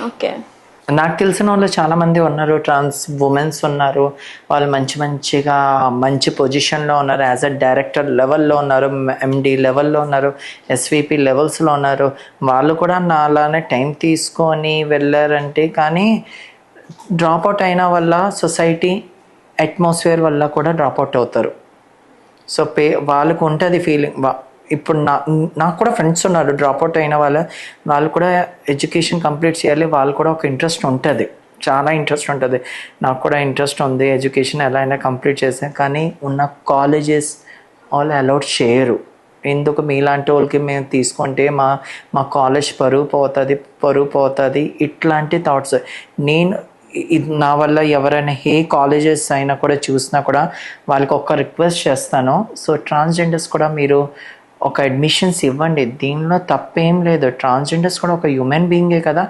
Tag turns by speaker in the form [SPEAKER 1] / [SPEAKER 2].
[SPEAKER 1] Okay.
[SPEAKER 2] నాకు తెలిసిన వాళ్ళు చాలామంది ఉన్నారు, ట్రాన్స్ ఉమెన్స్ ఉన్నారు. వాళ్ళు మంచిగా మంచి పొజిషన్లో ఉన్నారు, యాజ్ అ డైరెక్టర్ లెవెల్లో ఉన్నారు, ఎండి లెవెల్లో ఉన్నారు, ఎస్విపి లెవెల్స్లో ఉన్నారు. వాళ్ళు కూడా నా అలానే టైం తీసుకొని వెళ్ళారంటే, కానీ డ్రాప్ అవుట్ అయిన వల్ల సొసైటీ అట్మాస్ఫియర్ వల్ల కూడా డ్రాప్ అవుట్ అవుతారు. సో వాళ్ళకు ఉంటుంది ఫీలింగ్. ఇప్పుడు నాకు కూడా ఫ్రెండ్స్ ఉన్నారు డ్రాప్ అవుట్ అయిన వాళ్ళు కూడా ఎడ్యుకేషన్ కంప్లీట్ చేయాలి, వాళ్ళు కూడా ఒక ఇంట్రెస్ట్ ఉంటుంది, చాలా ఇంట్రెస్ట్ ఉంటుంది. నాకు కూడా ఇంట్రెస్ట్ ఉంది, ఎడ్యుకేషన్ ఎలా అయినా కంప్లీట్ చేసాను, కానీ ఉన్న కాలేజెస్ వాళ్ళు అలౌట్ చేయరు. ఎందుకు మీలాంటి వాళ్ళకి మేము తీసుకుంటే మా కాలేజ్ పరువు పోతుంది ఇట్లాంటి థాట్స్. నేను ఇది నా వల్ల ఎవరైనా ఏ కాలేజెస్ అయినా కూడా చూసినా కూడా వాళ్ళకి ఒక రిక్వెస్ట్ చేస్తాను. సో ట్రాన్స్జెండర్స్ కూడా మీరు ఒక అడ్మిషన్స్ ఇవ్వండి, దీనిలో తప్పేం లేదు. ట్రాన్స్జెండర్స్ కూడా ఒక హ్యూమన్ బీయింగే కదా.